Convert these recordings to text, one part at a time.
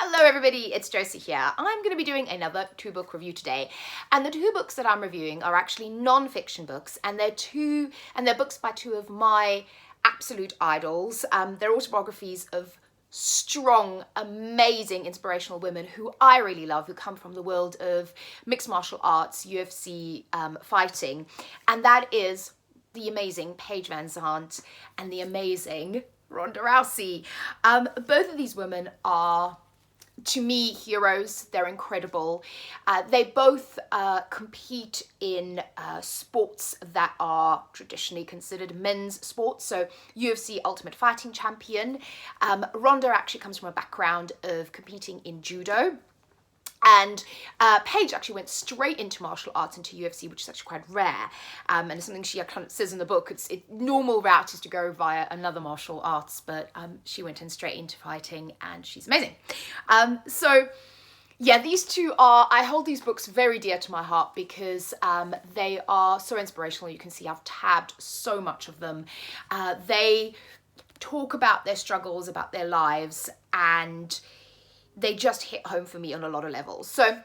Hello everybody, it's Josie here. I'm going to be doing another two-book review today, and the two books that I'm reviewing are actually non-fiction books, and they're books by two of my absolute idols. They're autobiographies of strong, amazing, inspirational women who I really love, who come from the world of mixed martial arts, UFC fighting, and that is the amazing Paige Vanzant and the amazing Ronda Rousey. Both of these women are, to me, heroes. They're incredible. They both compete in sports that are traditionally considered men's sports. So UFC Ultimate Fighting Champion. Ronda actually comes from a background of competing in judo. And Paige actually went straight into martial arts, into UFC, which is actually quite rare. And it's something she kind of says in the book. It's normal route is to go via another martial arts, but she went in straight into fighting, and she's amazing. So yeah, these two are, I hold these books very dear to my heart because they are so inspirational. You can see I've tabbed so much of them. They talk about their struggles, about their lives, and they just hit home for me on a lot of levels. So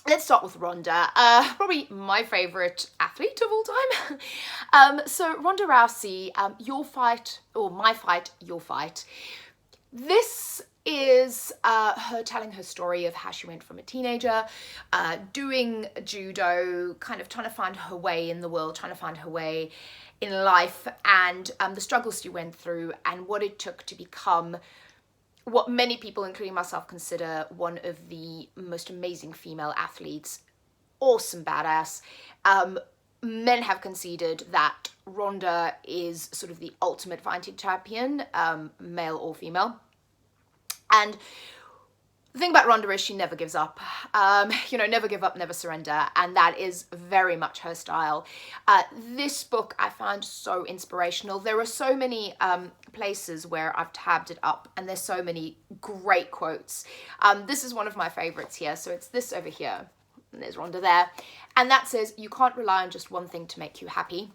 let's start with Ronda, probably my favourite athlete of all time. So Ronda Rousey, Your Fight, or My Fight, Your Fight. This is her telling her story of how she went from a teenager, doing judo, kind of trying to find her way in the world, trying to find her way in life, and the struggles she went through and what it took to become what many people, including myself, consider one of the most amazing female athletes. Awesome badass. Men have conceded that Ronda is sort of the ultimate fighting champion, male or female. And the thing about Ronda is she never gives up. Never give up, never surrender. And that is very much her style. This book I found so inspirational. There are so many places where I've tabbed it up, and there's so many great quotes. This is one of my favorites here. So it's this over here. And there's Ronda there. And that says, you can't rely on just one thing to make you happy.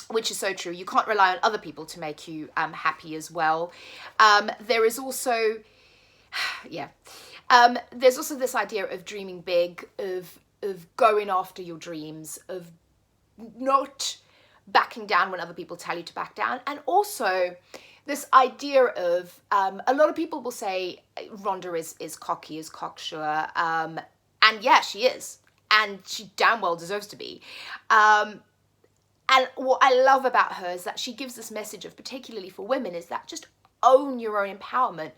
Which is so true. You can't rely on other people to make you happy as well. There is also... yeah. There's also this idea of dreaming big, of going after your dreams, of not backing down when other people tell you to back down. And also this idea of, a lot of people will say Ronda is cocky, is cocksure. And yeah, she is. And she damn well deserves to be. And what I love about her is that she gives this message of, particularly for women, is that just own your own empowerment.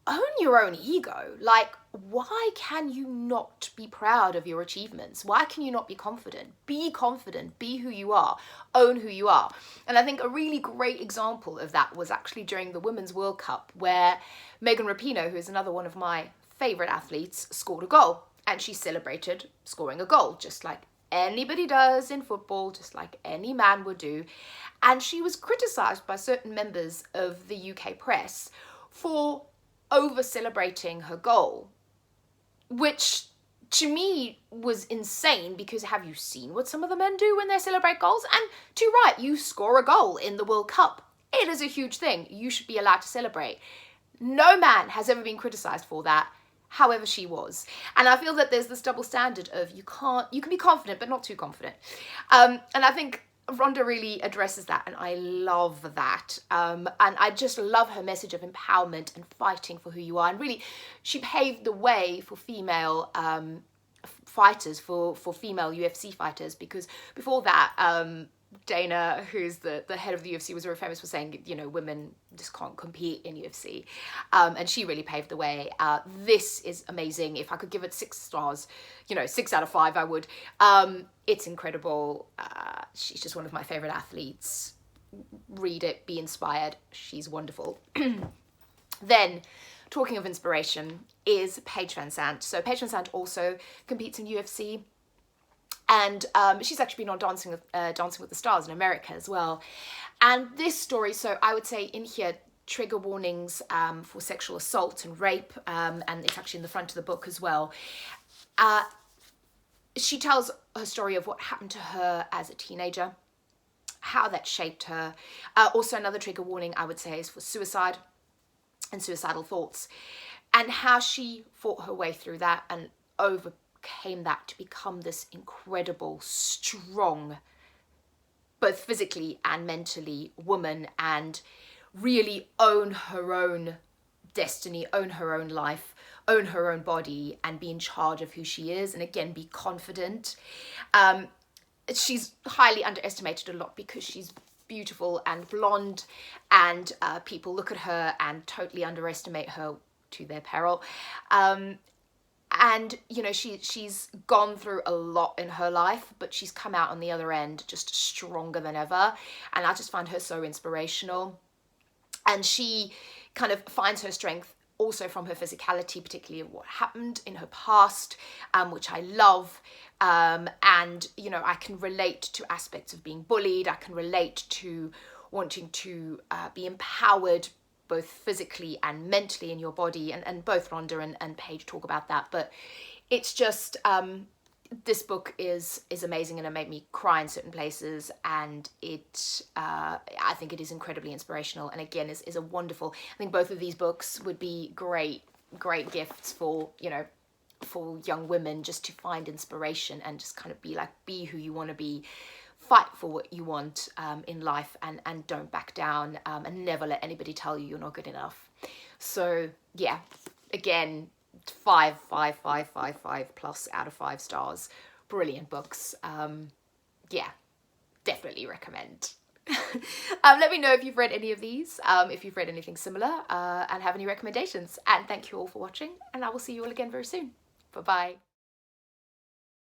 Own your own ego. Like, why can you not be proud of your achievements? Why can you not be confident? Be confident, be who you are, own who you are. And I think a really great example of that was actually during the Women's World Cup, where Megan Rapinoe, who is another one of my favourite athletes, scored a goal. And she celebrated scoring a goal, just like anybody does in football, just like any man would do. And she was criticised by certain members of the UK press for over-celebrating her goal, which to me was insane, because have you seen what some of the men do when they celebrate goals? And too right, you score a goal in the World Cup. It is a huge thing. You should be allowed to celebrate. No man has ever been criticised for that. However, she was. And I feel that there's this double standard of you can be confident, but not too confident. And I think Ronda really addresses that, and I love that. And I just love her message of empowerment and fighting for who you are. And really, she paved the way for female fighters, for female UFC fighters, because before that, Dana, who's the head of the UFC, was very famous for saying, women just can't compete in UFC. And she really paved the way. This is amazing. If I could give it 6 stars, 6 out of 5, I would. It's incredible. She's just one of my favorite athletes. Read it, be inspired. She's wonderful. Then, talking of inspiration, is Paige Vanzant. So Paige Vanzant also competes in UFC. And she's actually been on Dancing with the Stars in America as well. And this story, so I would say in here, trigger warnings for sexual assault and rape, and it's actually in the front of the book as well. She tells her story of what happened to her as a teenager, how that shaped her. Also, another trigger warning I would say is for suicide and suicidal thoughts. and how she fought her way through that and overcame that to become this incredible, strong, both physically and mentally, woman, and really own her own destiny, own her own life, own her own body, and be in charge of who she is, and again, be confident. She's highly underestimated a lot because she's beautiful and blonde, and people look at her and totally underestimate her to their peril. And you know, she's gone through a lot in her life, but she's come out on the other end just stronger than ever, and I just find her so inspirational. And she kind of finds her strength also from her physicality, particularly of what happened in her past, which I love. And, you know, I can relate to aspects of being bullied. I can relate to wanting to be empowered both physically and mentally in your body. And both Ronda and Paige talk about that. But it's just... this book is amazing, and it made me cry in certain places, and it I think it is incredibly inspirational, and again is a wonderful... I think both of these books would be great gifts for, you know, for young women, just to find inspiration and just kind of be who you want to be, fight for what you want in life, and don't back down, and never let anybody tell you you're not good enough. So yeah, again, 5 plus out of 5 stars. Brilliant books. Yeah, definitely recommend. Let me know if you've read any of these, if you've read anything similar, and have any recommendations. And thank you all for watching, and I will see you all again very soon. Bye bye.